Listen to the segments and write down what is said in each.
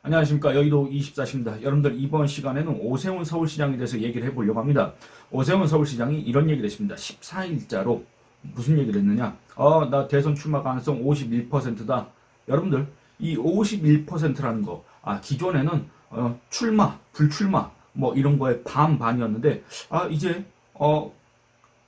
안녕하십니까. 여의도 24시입니다. 여러분들 이번 시간에는 오세훈 서울시장에 대해서 얘기를 해보려고 합니다. 오세훈 서울시장이 이런 얘기를 했습니다. 14일자로 무슨 얘기를 했느냐. 나 대선 출마 가능성 51%다. 여러분들 이 51%라는 거 기존에는 출마, 불출마 뭐 이런 거에 반반이었는데 이제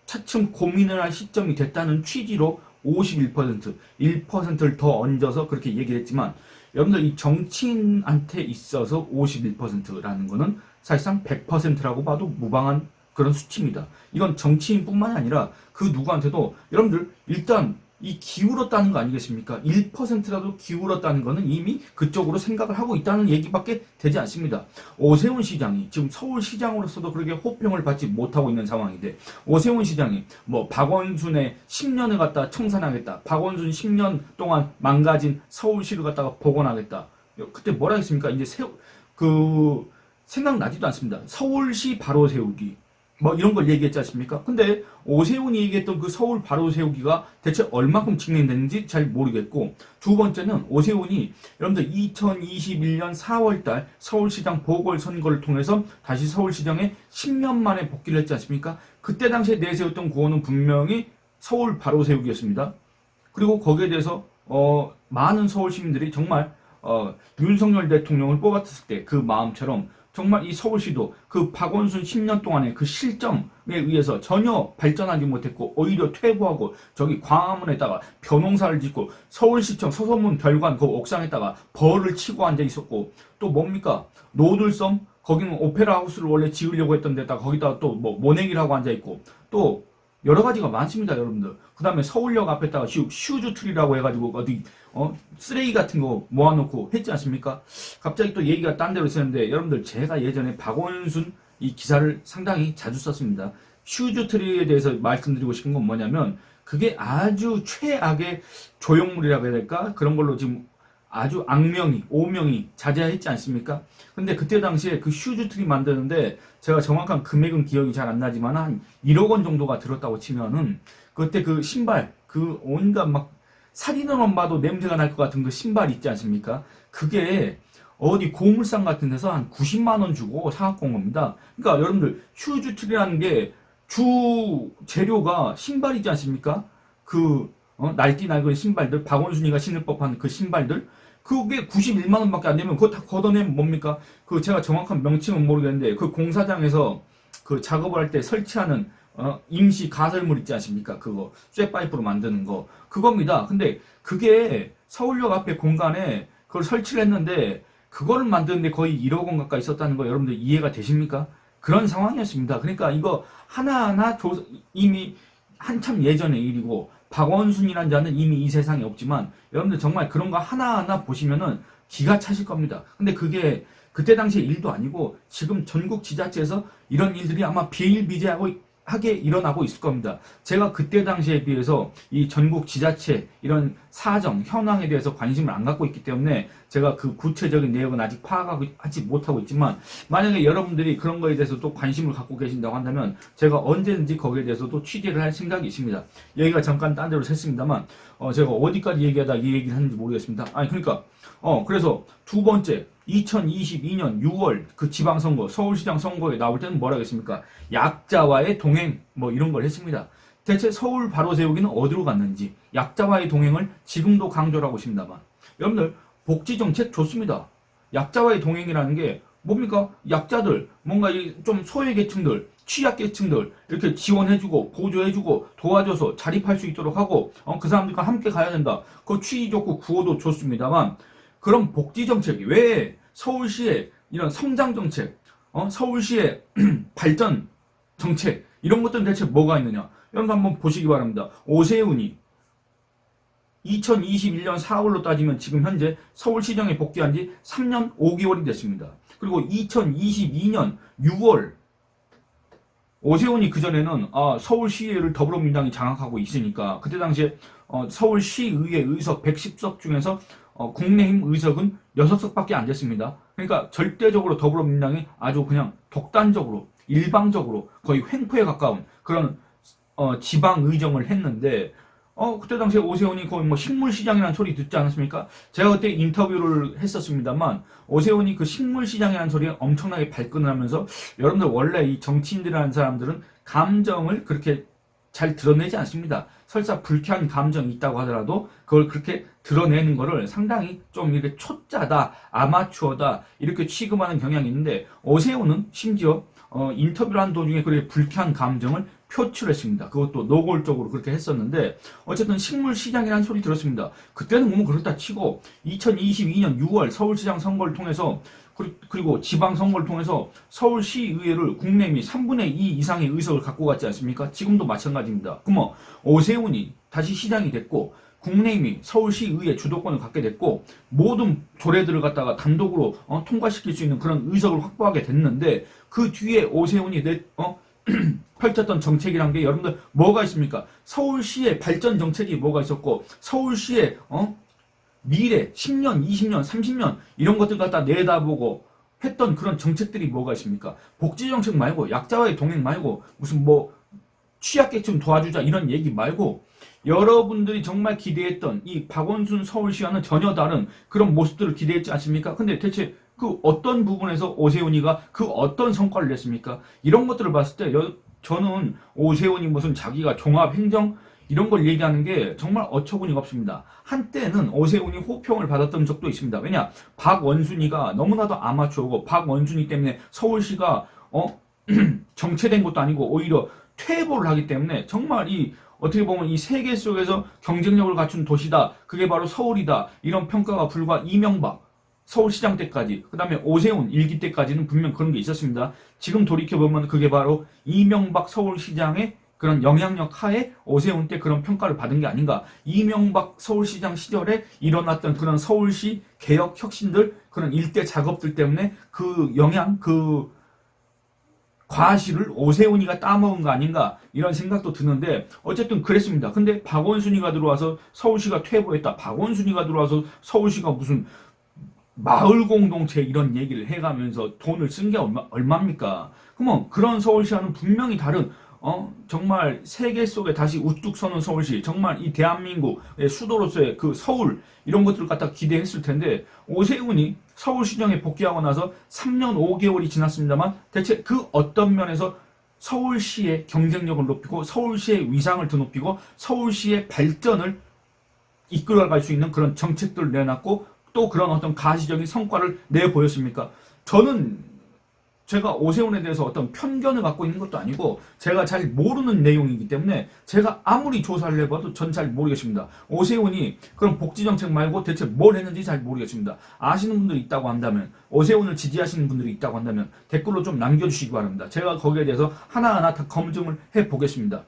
차츰 고민을 할 시점이 됐다는 취지로 51%, 1%를 더 얹어서 그렇게 얘기를 했지만 여러분들 이 정치인한테 있어서 51%라는 거는 사실상 100%라고 봐도 무방한 그런 수치입니다. 이건 정치인뿐만이 아니라 그 누구한테도 여러분들 일단 이 기울었다는 거 아니겠습니까? 1%라도 기울었다는 거는 이미 그쪽으로 생각을 하고 있다는 얘기밖에 되지 않습니다. 오세훈 시장이 지금 서울시장으로서도 그렇게 호평을 받지 못하고 있는 상황인데 오세훈 시장이 뭐 박원순의 10년을 갖다 청산하겠다. 박원순 10년 동안 망가진 서울시를 갖다가 복원하겠다. 그때 뭐라 했습니까? 이제 생각나지도 않습니다. 서울시 바로 세우기. 뭐 이런 걸 얘기했지 않습니까? 근데 오세훈이 얘기했던 그 서울 바로 세우기가 대체 얼마큼 진행됐는지 잘 모르겠고, 두 번째는 오세훈이 여러분들 2021년 4월달 서울시장 보궐선거를 통해서 다시 서울시장에 10년 만에 복귀를 했지 않습니까? 그때 당시에 내세웠던 구호는 분명히 서울 바로 세우기였습니다. 그리고 거기에 대해서 많은 서울 시민들이 정말 윤석열 대통령을 뽑았을 때 그 마음처럼 정말 이 서울시도 그 박원순 10년 동안의 그 실정에 의해서 전혀 발전하지 못했고 오히려 퇴보하고 저기 광화문에다가 벼농사를 짓고 서울시청 서소문 별관 그 옥상에다가 벌을 치고 앉아 있었고 또 뭡니까 노들섬 거기는 오페라 하우스를 원래 지으려고 했던 데다가 거기다가 또 뭐 모내기를 하고 앉아 있고 또 여러 가지가 많습니다, 여러분들. 그 다음에 서울역 앞에다가 슈즈트리라고 해가지고 어디 쓰레기 같은 거 모아놓고 했지 않습니까? 갑자기 또 얘기가 딴 데로 있었는데 여러분들 제가 예전에 박원순 이 기사를 상당히 자주 썼습니다. 슈즈트리에 대해서 말씀드리고 싶은 건 뭐냐면 그게 아주 최악의 조형물이라고 해야 될까? 그런 걸로 지금 아주 악명이, 오명이 자자했지 않습니까? 근데 그때 당시에 그 슈즈트리 만드는데 제가 정확한 금액은 기억이 잘 안 나지만 한 1억 원 정도가 들었다고 치면은 그때 그 신발, 그 온갖 막 사진으로만 봐도 냄새가 날 것 같은 그 신발 있지 않습니까? 그게 어디 고물상 같은 데서 한 90만 원 주고 사갖고 온 겁니다. 그러니까 여러분들 슈즈트리라는 게 주 재료가 신발이지 않습니까? 날띠 낡은 신발들, 박원순이가 신을 법한 그 신발들, 그게 91만 원밖에 안 되면 그거 다 걷어내면 뭡니까? 제가 정확한 명칭은 모르겠는데 그 공사장에서 그 작업을 할 때 설치하는 임시 가설물 있지 않습니까? 그거 쇠파이프로 만드는 거 그겁니다. 근데 그게 서울역 앞에 공간에 그걸 설치를 했는데 그거를 만드는데 거의 1억 원 가까이 썼다는 거 여러분들 이해가 되십니까? 그런 상황이었습니다. 그러니까 이거 하나하나 이미 한참 예전의 일이고 박원순이라는 자는 이미 이 세상에 없지만 여러분들 정말 그런 거 하나하나 보시면은 기가 차실 겁니다. 근데 그게 그때 당시의 일도 아니고 지금 전국 지자체에서 이런 일들이 아마 비일비재하게 일어나고 있을 겁니다. 제가 그때 당시에 비해서 이 전국 지자체 이런 사정, 현황에 대해서 관심을 안 갖고 있기 때문에 제가 그 구체적인 내용은 아직 파악하지 못하고 있지만 만약에 여러분들이 그런 거에 대해서도 관심을 갖고 계신다고 한다면 제가 언제든지 거기에 대해서도 취재를 할 생각이 있습니다. 얘기가 잠깐 딴 데로 샜습니다만 제가 어디까지 얘기하다 이 얘기를 하는지 모르겠습니다. 그래서 두 번째 2022년 6월 그 지방선거 서울시장 선거에 나올 때는 뭐라 했습니까? 약자와의 동행 뭐 이런 걸 했습니다. 대체 서울 바로 세우기는 어디로 갔는지 약자와의 동행을 지금도 강조를 하고 있습니다만 여러분들 복지정책 좋습니다. 약자와의 동행이라는 게 뭡니까? 약자들 뭔가 좀 소외계층들 취약계층들 이렇게 지원해주고 보조해주고 도와줘서 자립할 수 있도록 하고 그 사람들과 함께 가야 된다. 그 취지 좋고 구호도 좋습니다만 그런 복지정책이 왜 서울시의 이런 성장정책 서울시의 발전 정책 이런 것들은 대체 뭐가 있느냐 여러분 한번 보시기 바랍니다. 오세훈이 2021년 4월로 따지면 지금 현재 서울시장에 복귀한 지 3년 5개월이 됐습니다. 그리고 2022년 6월 오세훈이 그전에는 서울시의회를 더불어민주당이 장악하고 있으니까 그때 당시에 서울시의회 의석 110석 중에서 국민의힘 의석은 6석밖에 안 됐습니다. 그러니까 절대적으로 더불어민주당이 아주 그냥 독단적으로 일방적으로 거의 횡포에 가까운 그런 지방 의정을 했는데 그때 당시에 오세훈이 거의 뭐 식물시장이라는 소리 듣지 않았습니까? 제가 그때 인터뷰를 했었습니다만, 오세훈이 그 식물시장이라는 소리에 엄청나게 발끈을 하면서, 여러분들 원래 이 정치인들이라는 사람들은 감정을 그렇게 잘 드러내지 않습니다. 설사 불쾌한 감정이 있다고 하더라도 그걸 그렇게 드러내는 거를 상당히 좀 이렇게 초짜다, 아마추어다, 이렇게 취급하는 경향이 있는데, 오세훈은 심지어 인터뷰를 한 도중에 그렇게 불쾌한 감정을 표출했습니다. 그것도 노골적으로 그렇게 했었는데, 어쨌든 식물시장이라는 소리 들었습니다. 그때는 뭐 그렇다 치고 2022년 6월 서울시장 선거를 통해서, 그리고 지방선거를 통해서 서울시의회를 국내미 3분의 2 이상의 의석을 갖고 갔지 않습니까? 지금도 마찬가지입니다. 그러면 오세훈이 다시 시장이 됐고, 국내미 서울시의회 주도권을 갖게 됐고, 모든 조례들을 갖다가 단독으로 통과시킬 수 있는 그런 의석을 확보하게 됐는데, 그 뒤에 오세훈이 펼쳤던 정책이란 게 여러분들 뭐가 있습니까? 서울시의 발전 정책이 뭐가 있었고, 서울시의 미래 10년, 20년, 30년 이런 것들 갖다 내다보고 했던 그런 정책들이 뭐가 있습니까? 복지 정책 말고, 약자와의 동행 말고, 무슨 뭐 취약계층 도와주자 이런 얘기 말고, 여러분들이 정말 기대했던 이 박원순 서울시와는 전혀 다른 그런 모습들을 기대했지 않습니까? 근데 대체 그 어떤 부분에서 오세훈이가 그 어떤 성과를 냈습니까? 이런 것들을 봤을 때 저는 오세훈이 무슨 자기가 종합행정 이런 걸 얘기하는 게 정말 어처구니가 없습니다. 한때는 오세훈이 호평을 받았던 적도 있습니다. 왜냐? 박원순이가 너무나도 아마추어고, 박원순이 때문에 서울시가 정체된 것도 아니고 오히려 퇴보를 하기 때문에, 정말 어떻게 보면 이 세계 속에서 경쟁력을 갖춘 도시다, 그게 바로 서울이다, 이런 평가가 불과 이명박 서울시장 때까지, 그 다음에 오세훈 일기 때까지는 분명 그런 게 있었습니다. 지금 돌이켜보면 그게 바로 이명박 서울시장의 그런 영향력 하에 오세훈 때 그런 평가를 받은 게 아닌가. 이명박 서울시장 시절에 일어났던 그런 서울시 개혁 혁신들, 그런 일대 작업들 때문에 그 영향, 그 과실을 오세훈이가 따먹은 거 아닌가, 이런 생각도 드는데, 어쨌든 그랬습니다. 근데 박원순이가 들어와서 서울시가 퇴보했다, 박원순이가 들어와서 서울시가 무슨 마을 공동체 이런 얘기를 해가면서 돈을 쓴 게 얼마입니까? 그러면 그런 서울시와는 분명히 다른, 정말 세계 속에 다시 우뚝 서는 서울시, 정말 이 대한민국의 수도로서의 그 서울, 이런 것들을 갖다 기대했을 텐데, 오세훈이 서울시장에 복귀하고 나서 3년 5개월이 지났습니다만, 대체 그 어떤 면에서 서울시의 경쟁력을 높이고, 서울시의 위상을 더 높이고, 서울시의 발전을 이끌어갈 수 있는 그런 정책들을 내놨고, 또 그런 어떤 가시적인 성과를 내보였습니까? 저는 제가 오세훈에 대해서 어떤 편견을 갖고 있는 것도 아니고, 제가 잘 모르는 내용이기 때문에 제가 아무리 조사를 해봐도 전 잘 모르겠습니다. 오세훈이 그런 복지정책 말고 대체 뭘 했는지 잘 모르겠습니다. 아시는 분들이 있다고 한다면, 오세훈을 지지하시는 분들이 있다고 한다면 댓글로 좀 남겨주시기 바랍니다. 제가 거기에 대해서 하나하나 다 검증을 해보겠습니다.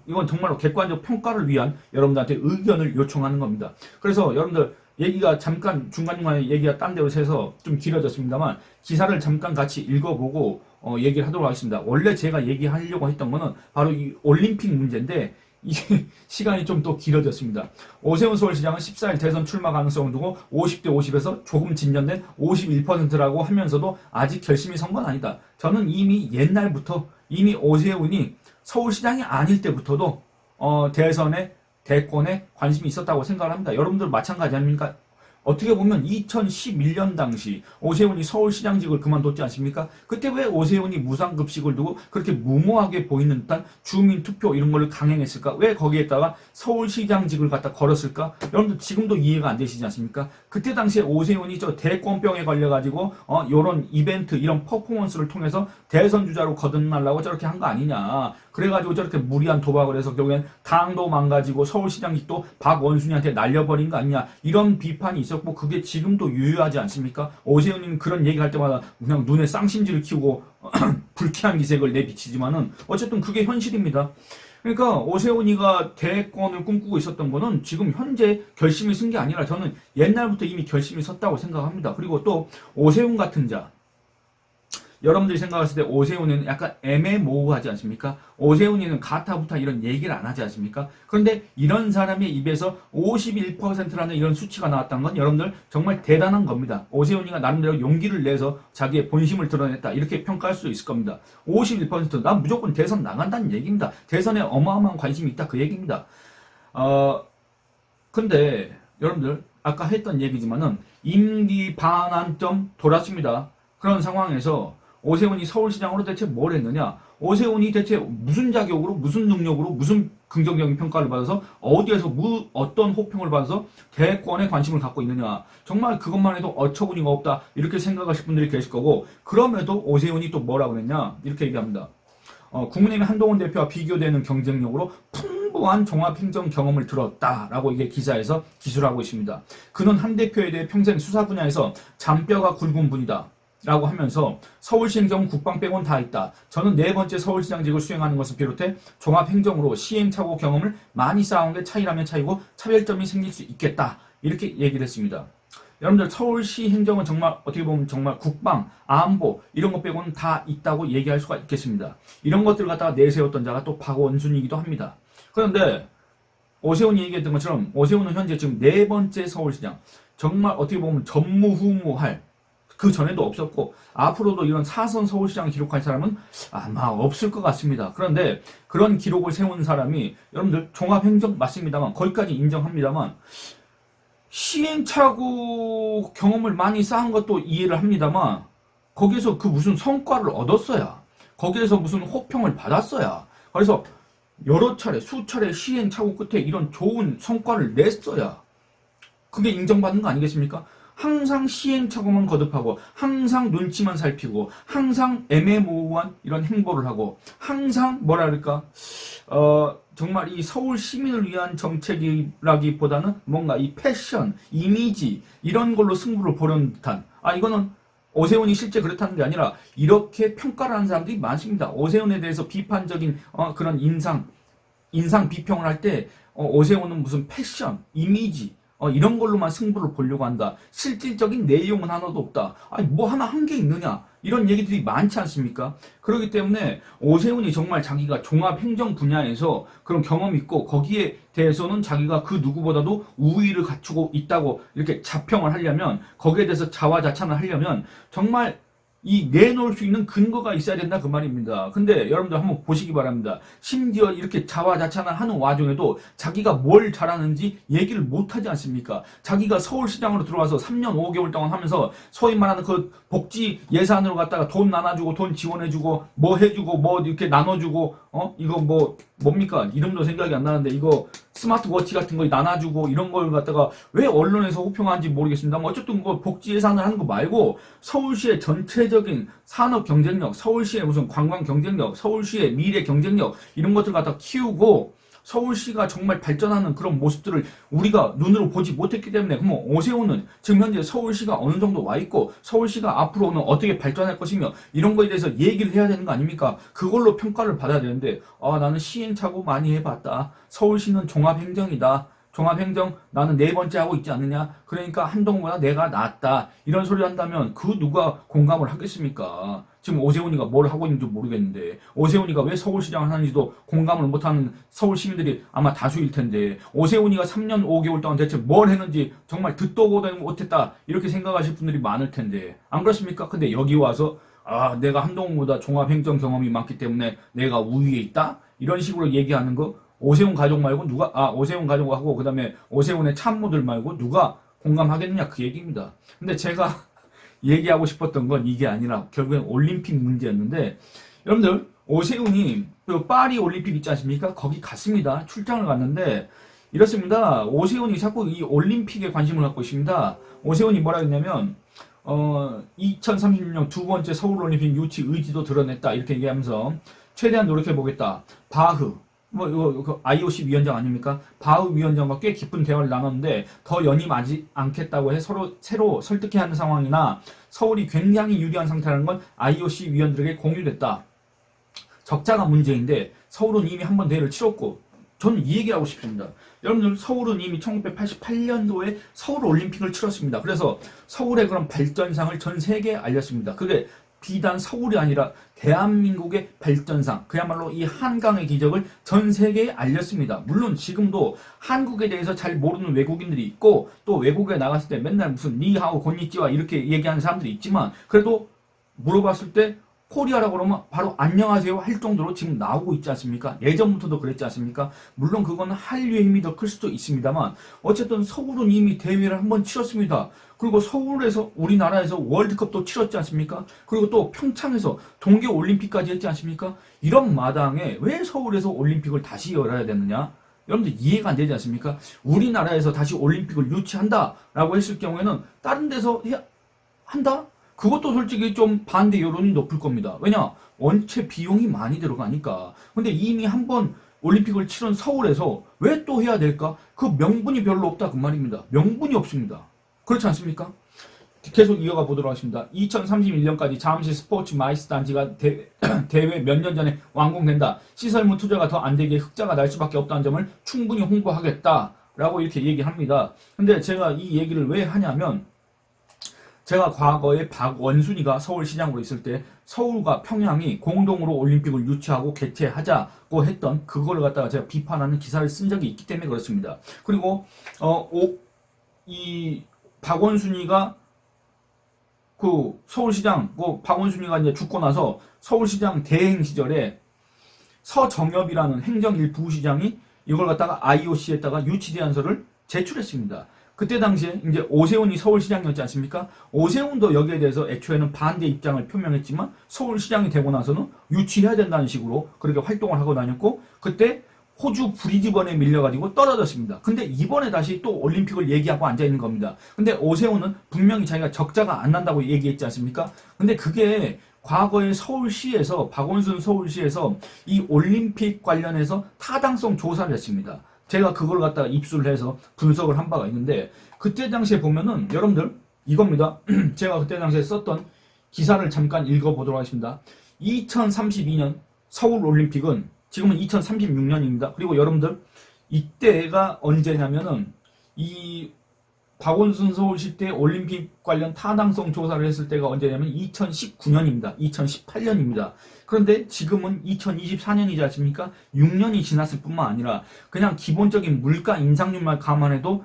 이건 정말로 객관적 평가를 위한 여러분들한테 의견을 요청하는 겁니다. 그래서 여러분들, 얘기가 잠깐 중간중간에 얘기가 딴 데로 새서 좀 길어졌습니다만, 기사를 잠깐 같이 읽어보고 얘기를 하도록 하겠습니다. 원래 제가 얘기하려고 했던 거는 바로 이 올림픽 문제인데, 이게 시간이 좀 또 길어졌습니다. 오세훈 서울시장은 14일 대선 출마 가능성을 두고 50대 50에서 조금 진전된 51%라고 하면서도 아직 결심이 선 건 아니다. 저는 이미 옛날부터, 이미 오세훈이 서울시장이 아닐 때부터도 대권에 관심이 있었다고 생각을 합니다. 여러분들 마찬가지 아닙니까? 어떻게 보면 2011년 당시 오세훈이 서울시장직을 그만뒀지 않습니까? 그때 왜 오세훈이 무상급식을 두고 그렇게 무모하게 보이는 듯한 주민투표 이런 걸 강행했을까? 왜 거기에다가 서울시장직을 갖다 걸었을까? 여러분들 지금도 이해가 안 되시지 않습니까? 그때 당시에 오세훈이 저 대권병에 걸려가지고 요런 이벤트, 이런 퍼포먼스를 통해서 대선 주자로 거듭나려고 저렇게 한 거 아니냐. 그래가지고 저렇게 무리한 도박을 해서 결국엔 당도 망가지고 서울시장직도 박원순이한테 날려버린 거 아니냐, 이런 비판이 있었고, 그게 지금도 유효하지 않습니까? 오세훈님 그런 얘기할 때마다 그냥 눈에 쌍심지를 키우고 불쾌한 기색을 내비치지만은 어쨌든 그게 현실입니다. 그러니까 오세훈이가 대권을 꿈꾸고 있었던 거는 지금 현재 결심이 쓴 게 아니라, 저는 옛날부터 이미 결심이 섰다고 생각합니다. 그리고 또 오세훈 같은 자, 여러분들이 생각했을 때 오세훈이는 약간 애매모호하지 않습니까? 오세훈이는 가타부타 이런 얘기를 안 하지 않습니까? 그런데 이런 사람의 입에서 51%라는 이런 수치가 나왔다는 건 여러분들 정말 대단한 겁니다. 오세훈이가 나름대로 용기를 내서 자기의 본심을 드러냈다, 이렇게 평가할 수 있을 겁니다. 51%, 난 무조건 대선 나간다는 얘기입니다. 대선에 어마어마한 관심이 있다, 그 얘기입니다. 어, 근데 여러분들 아까 했던 얘기지만은 임기 반환점 돌았습니다. 그런 상황에서 오세훈이 서울시장으로 대체 뭘 했느냐? 오세훈이 대체 무슨 자격으로, 무슨 능력으로, 무슨 긍정적인 평가를 받아서 어디에서 어떤 호평을 받아서 대권에 관심을 갖고 있느냐? 정말 그것만 해도 어처구니가 없다 이렇게 생각하실 분들이 계실 거고, 그럼에도 오세훈이 또 뭐라고 그랬냐? 이렇게 얘기합니다. 국민의힘 한동훈 대표와 비교되는 경쟁력으로 풍부한 종합행정 경험을 들었다라고 이게 기사에서 기술하고 있습니다. 그는 한 대표에 대해 평생 수사 분야에서 잔뼈가 굵은 분이다 라고 하면서 서울시 행정은 국방 빼곤 다 있다. 저는 네 번째 서울시장직을 수행하는 것을 비롯해 종합행정으로 시행착오 경험을 많이 쌓아온 게 차이라면 차이고 차별점이 생길 수 있겠다 이렇게 얘기를 했습니다. 여러분들 서울시 행정은 정말 어떻게 보면 정말 국방, 안보 이런 것 빼고는 다 있다고 얘기할 수가 있겠습니다. 이런 것들을 갖다가 내세웠던 자가 또 박원순이기도 합니다. 그런데 오세훈이 얘기했던 것처럼 오세훈은 현재 지금 네 번째 서울시장, 정말 어떻게 보면 전무후무할, 그 전에도 없었고 앞으로도 이런 4선 서울시장을 기록할 사람은 아마 없을 것 같습니다. 그런데 그런 기록을 세운 사람이 여러분들 종합행정 맞습니다만, 거기까지 인정합니다만, 시행착오 경험을 많이 쌓은 것도 이해를 합니다만, 거기에서 그 무슨 성과를 얻었어야, 거기에서 무슨 호평을 받았어야, 그래서 여러 차례 수차례 시행착오 끝에 이런 좋은 성과를 냈어야 그게 인정받는 거 아니겠습니까? 항상 시행착오만 거듭하고, 항상 눈치만 살피고, 항상 애매모호한 이런 행보를 하고, 항상 뭐랄까 정말 이 서울 시민을 위한 정책이라기보다는 뭔가 이 패션, 이미지 이런 걸로 승부를 보려는 듯한, 이거는 오세훈이 실제 그렇다는 게 아니라 이렇게 평가를 하는 사람들이 많습니다. 오세훈에 대해서 비판적인 그런 인상 비평을 할 때 오세훈은 무슨 패션, 이미지 이런 걸로만 승부를 보려고 한다. 실질적인 내용은 하나도 없다. 뭐 하나 한 게 있느냐? 이런 얘기들이 많지 않습니까? 그렇기 때문에 오세훈이 정말 자기가 종합행정 분야에서 그런 경험이 있고, 거기에 대해서는 자기가 그 누구보다도 우위를 갖추고 있다고 이렇게 자평을 하려면, 거기에 대해서 자화자찬을 하려면 정말 이 내놓을 수 있는 근거가 있어야 된다 그 말입니다. 근데 여러분들 한번 보시기 바랍니다. 심지어 이렇게 자화자찬을 하는 와중에도 자기가 뭘 잘하는지 얘기를 못하지 않습니까? 자기가 서울시장으로 들어와서 3년 5개월 동안 하면서 소위 말하는 그 복지 예산으로 갖다가 돈 나눠주고 돈 지원해주고 뭐 해주고 뭐 이렇게 나눠주고 이거 뭡니까? 이름도 생각이 안 나는데 이거 스마트워치 같은 거 나눠주고 이런 걸 갖다가 왜 언론에서 호평하는지 모르겠습니다만, 어쨌든 뭐 복지 예산을 하는 거 말고 서울시의 전체적인 산업 경쟁력, 서울시의 무슨 관광 경쟁력, 서울시의 미래 경쟁력 이런 것들 갖다 키우고 서울시가 정말 발전하는 그런 모습들을 우리가 눈으로 보지 못했기 때문에, 그럼 오세훈은 지금 현재 서울시가 어느 정도 와 있고 서울시가 앞으로는 어떻게 발전할 것이며 이런 거에 대해서 얘기를 해야 되는 거 아닙니까? 그걸로 평가를 받아야 되는데, 나는 시행착오 많이 해봤다. 서울시는 종합행정이다. 종합행정 나는 네 번째 하고 있지 않느냐? 그러니까 한동훈보다 내가 낫다. 이런 소리 한다면 그 누가 공감을 하겠습니까? 지금 오세훈이가 뭘 하고 있는지 모르겠는데, 오세훈이가 왜 서울시장을 하는지도 공감을 못하는 서울 시민들이 아마 다수일 텐데, 오세훈이가 3년 5개월 동안 대체 뭘 했는지 정말 듣도 보도 못했다 이렇게 생각하실 분들이 많을 텐데, 안 그렇습니까? 근데 여기 와서 내가 한동훈보다 종합행정 경험이 많기 때문에 내가 우위에 있다? 이런 식으로 얘기하는 거, 오세훈 가족 말고 오세훈 가족하고 그 다음에 오세훈의 참모들 말고 누가 공감하겠느냐 그 얘기입니다. 근데 제가 얘기하고 싶었던 건 이게 아니라 결국엔 올림픽 문제였는데, 여러분들 오세훈이 그 파리 올림픽 있지 않습니까? 거기 갔습니다. 출장을 갔는데 이렇습니다. 오세훈이 자꾸 이 올림픽에 관심을 갖고 있습니다. 오세훈이 뭐라 했냐면 2036년 두 번째 서울올림픽 유치 의지도 드러냈다 이렇게 얘기하면서 최대한 노력해보겠다. 바흐 이거 IOC 위원장 아닙니까? 바흐 위원장과 꽤 깊은 대화를 나눴는데 더 연임하지 않겠다고 해 새로 설득해야 하는 상황이나 서울이 굉장히 유리한 상태라는 건 IOC 위원들에게 공유됐다. 적자가 문제인데 서울은 이미 한 번 대회를 치렀고, 저는 이 얘기를 하고 싶습니다. 여러분들 서울은 이미 1988년도에 서울올림픽을 치렀습니다. 그래서 서울의 그런 발전상을 전 세계에 알렸습니다. 그게 비단 서울이 아니라 대한민국의 발전상, 그야말로 이 한강의 기적을 전 세계에 알렸습니다. 물론 지금도 한국에 대해서 잘 모르는 외국인들이 있고, 또 외국에 나갔을 때 맨날 무슨 니하오 곤니찌와 이렇게 얘기하는 사람들이 있지만, 그래도 물어봤을 때 코리아라고 그러면 바로 안녕하세요 할 정도로 지금 나오고 있지 않습니까? 예전부터도 그랬지 않습니까? 물론 그거는 한류의 힘이 더 클 수도 있습니다만 어쨌든 서울은 이미 대회를 한번 치렀습니다. 그리고 서울에서 우리나라에서 월드컵도 치렀지 않습니까? 그리고 또 평창에서 동계올림픽까지 했지 않습니까? 이런 마당에 왜 서울에서 올림픽을 다시 열어야 되느냐? 여러분들 이해가 안 되지 않습니까? 우리나라에서 다시 올림픽을 유치한다라고 했을 경우에는 다른 데서 한다? 그것도 솔직히 좀 반대 여론이 높을 겁니다. 왜냐? 원체 비용이 많이 들어가니까. 근데 이미 한번 올림픽을 치른 서울에서 왜 또 해야 될까? 그 명분이 별로 없다 그 말입니다. 명분이 없습니다. 그렇지 않습니까? 계속 이어가 보도록 하겠습니다. 2031년까지 잠실 스포츠 마이스 단지가 대회 몇 년 전에 완공된다. 시설물 투자가 더 안 되게 흑자가 날 수밖에 없다는 점을 충분히 홍보하겠다라고 이렇게 얘기합니다. 근데 제가 이 얘기를 왜 하냐면 제가 과거에 박원순이가 서울시장으로 있을 때 서울과 평양이 공동으로 올림픽을 유치하고 개최하자고 했던 그거를 갖다가 제가 비판하는 기사를 쓴 적이 있기 때문에 그렇습니다. 그리고 이 박원순이가 그 서울시장, 박원순이가 이제 죽고 나서 서울시장 대행 시절에 서정엽이라는 행정 1부 시장이 이걸 갖다가 IOC에다가 유치 제안서를 제출했습니다. 그때 당시에 이제 오세훈이 서울시장이었지 않습니까? 오세훈도 여기에 대해서 애초에는 반대 입장을 표명했지만 서울시장이 되고 나서는 유치해야 된다는 식으로 그렇게 활동을 하고 다녔고 그때 호주 브리즈번에 밀려가지고 떨어졌습니다. 근데 이번에 다시 또 올림픽을 얘기하고 앉아있는 겁니다. 근데 오세훈은 분명히 자기가 적자가 안 난다고 얘기했지 않습니까? 근데 그게 과거에 서울시에서 박원순 서울시에서 이 올림픽 관련해서 타당성 조사를 했습니다. 제가 그걸 갖다가 입수를 해서 분석을 한 바가 있는데 그때 당시에 보면은 여러분들 이겁니다. 제가 그때 당시에 썼던 기사를 잠깐 읽어보도록 하겠습니다. 2032년 서울올림픽은 지금은 2036년입니다. 그리고 여러분들 이때가 언제냐면은 이 박원순 서울시 때 올림픽 관련 타당성 조사를 했을 때가 언제냐면 2019년입니다. 2018년입니다. 그런데 지금은 2024년이지 않습니까? 6년이 지났을 뿐만 아니라 그냥 기본적인 물가 인상률만 감안해도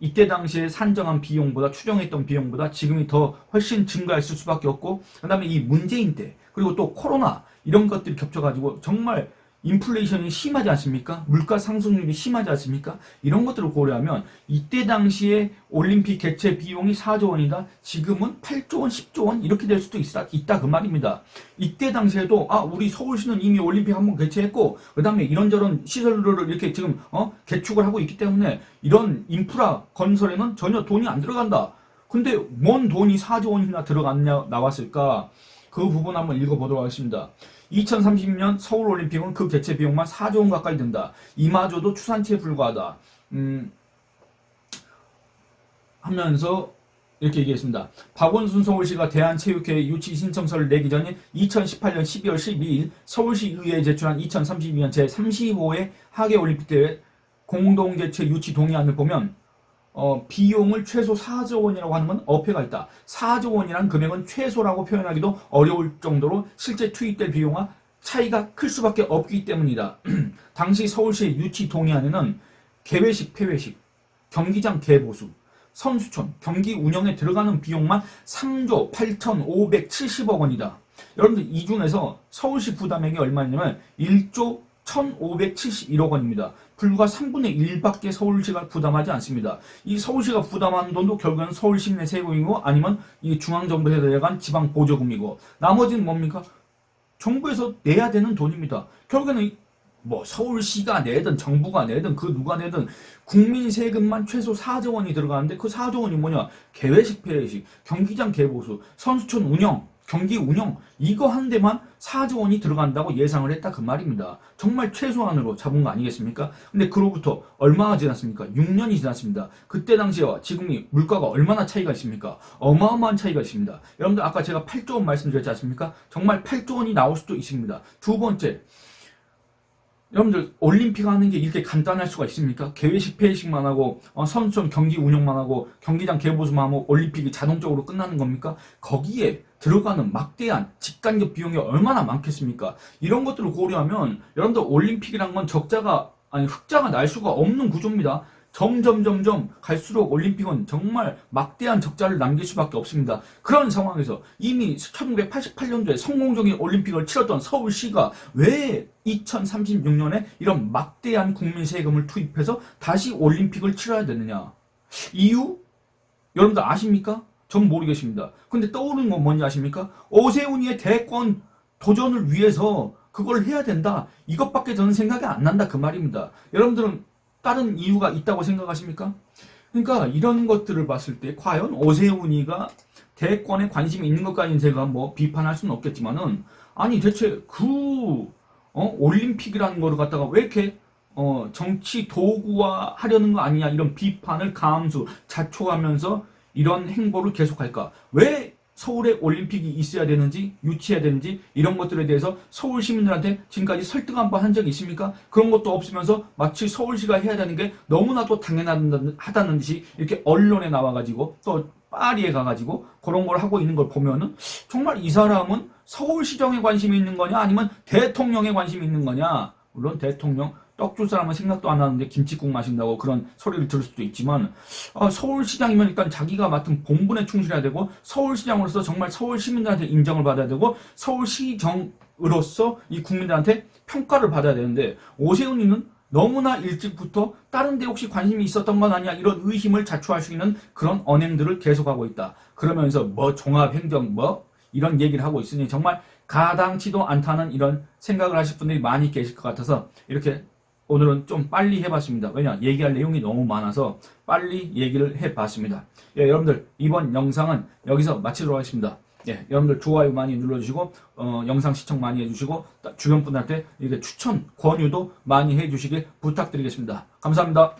이때 당시에 산정한 비용보다 추정했던 비용보다 지금이 더 훨씬 증가했을 수밖에 없고 그 다음에 이 문재인 때 그리고 또 코로나 이런 것들이 겹쳐가지고 정말 인플레이션이 심하지 않습니까? 물가 상승률이 심하지 않습니까? 이런 것들을 고려하면 이때 당시에 올림픽 개최 비용이 4조 원이다. 지금은 8조 원, 10조 원 이렇게 될 수도 있다 그 말입니다. 이때 당시에도 우리 서울시는 이미 올림픽 한번 개최했고 그 다음에 이런저런 시설들을 이렇게 지금 개축을 하고 있기 때문에 이런 인프라 건설에는 전혀 돈이 안 들어간다. 근데 뭔 돈이 4조 원이나 들어갔냐 나왔을까? 그 부분 한번 읽어보도록 하겠습니다. 2030년 서울올림픽은 그 개최 비용만 4조 원 가까이 든다. 이마저도 추산치에 불과하다. 하면서 이렇게 얘기했습니다. 박원순 서울시가 대한체육회 유치 신청서를 내기 전에 2018년 12월 12일 서울시의회에 제출한 2032년 제35회 하계올림픽대회 공동개최 유치 동의안을 보면 비용을 최소 4조 원이라고 하는 건 어폐가 있다. 4조 원이란 금액은 최소라고 표현하기도 어려울 정도로 실제 투입될 비용과 차이가 클 수밖에 없기 때문이다. 당시 서울시의 유치 동의안에는 개회식, 폐회식, 경기장 개보수, 선수촌, 경기 운영에 들어가는 비용만 3조 8,570억 원이다. 여러분들 이 중에서 서울시 부담액이 얼마냐면 1조 1,571억 원입니다. 불과 3분의 1밖에 서울시가 부담하지 않습니다. 이 서울시가 부담하는 돈도 결국은 서울 시민의 세금이고 아니면 이 중앙정부에서 내려간 지방 보조금이고 나머지는 뭡니까? 정부에서 내야 되는 돈입니다. 결국에는 뭐 서울시가 내든 정부가 내든 그 누가 내든 국민 세금만 최소 4조 원이 들어가는데 그 4조 원이 뭐냐? 개회식, 폐회식, 경기장 개보수, 선수촌 운영, 경기 운영 이거 한 데만 4조 원이 들어간다고 예상을 했다 그 말입니다. 정말 최소한으로 잡은 거 아니겠습니까? 근데 그로부터 얼마가 지났습니까? 6년이 지났습니다. 그때 당시와 지금이 물가가 얼마나 차이가 있습니까? 어마어마한 차이가 있습니다. 여러분들 아까 제가 8조 원 말씀드렸지 않습니까? 정말 8조 원이 나올 수도 있습니다. 두 번째, 여러분들 올림픽 하는 게 이렇게 간단할 수가 있습니까? 개회식 폐회식만 하고 선수촌 경기 운영만 하고 경기장 개보수만 하고 올림픽이 자동적으로 끝나는 겁니까? 거기에 들어가는 막대한 직간접 비용이 얼마나 많겠습니까? 이런 것들을 고려하면 여러분들 올림픽이란 건 흑자가 날 수가 없는 구조입니다. 점점 갈수록 올림픽은 정말 막대한 적자를 남길 수밖에 없습니다. 그런 상황에서 이미 1988년도에 성공적인 올림픽을 치렀던 서울시가 왜 2036년에 이런 막대한 국민 세금을 투입해서 다시 올림픽을 치러야 되느냐? 이유? 여러분들 아십니까? 전 모르겠습니다. 근데 떠오르는 건 뭔지 아십니까? 오세훈이의 대권 도전을 위해서 그걸 해야 된다. 이것밖에 저는 생각이 안 난다. 그 말입니다. 여러분들은 다른 이유가 있다고 생각하십니까? 그러니까 이런 것들을 봤을 때 과연 오세훈이가 대권에 관심이 있는 것까지는 제가 뭐 비판할 수는 없겠지만은 아니 대체 올림픽이라는 거를 갖다가 왜 이렇게 정치 도구화 하려는 거 아니냐 이런 비판을 자초하면서 이런 행보를 계속할까? 왜 서울에 올림픽이 있어야 되는지 유치해야 되는지 이런 것들에 대해서 서울 시민들한테 지금까지 설득 한번 한 적이 있습니까? 그런 것도 없으면서 마치 서울시가 해야 되는 게 너무나도 당연하다는 듯이 이렇게 언론에 나와가지고 또 파리에 가가지고 그런 걸 하고 있는 걸 보면은 정말 이 사람은 서울시정에 관심이 있는 거냐 아니면 대통령에 관심이 있는 거냐. 물론 대통령 떡 줄 사람은 생각도 안 하는데 김치국 마신다고 그런 소리를 들을 수도 있지만 서울시장이면 일단 자기가 맡은 본분에 충실해야 되고 서울시장으로서 정말 서울 시민들한테 인정을 받아야 되고 서울시정으로서 이 국민들한테 평가를 받아야 되는데 오세훈이는 너무나 일찍부터 다른 데 혹시 관심이 있었던 건 아니야 이런 의심을 자초할 수 있는 그런 언행들을 계속하고 있다. 그러면서 뭐 종합행정 이런 얘기를 하고 있으니 정말 가당치도 않다는 이런 생각을 하실 분들이 많이 계실 것 같아서 이렇게 오늘은 좀 빨리 해봤습니다. 왜냐? 얘기할 내용이 너무 많아서 빨리 얘기를 해봤습니다. 예, 여러분들 이번 영상은 여기서 마치도록 하겠습니다. 예, 여러분들 좋아요 많이 눌러주시고 영상 시청 많이 해주시고 주변 분들한테 이렇게 추천, 권유도 많이 해주시길 부탁드리겠습니다. 감사합니다.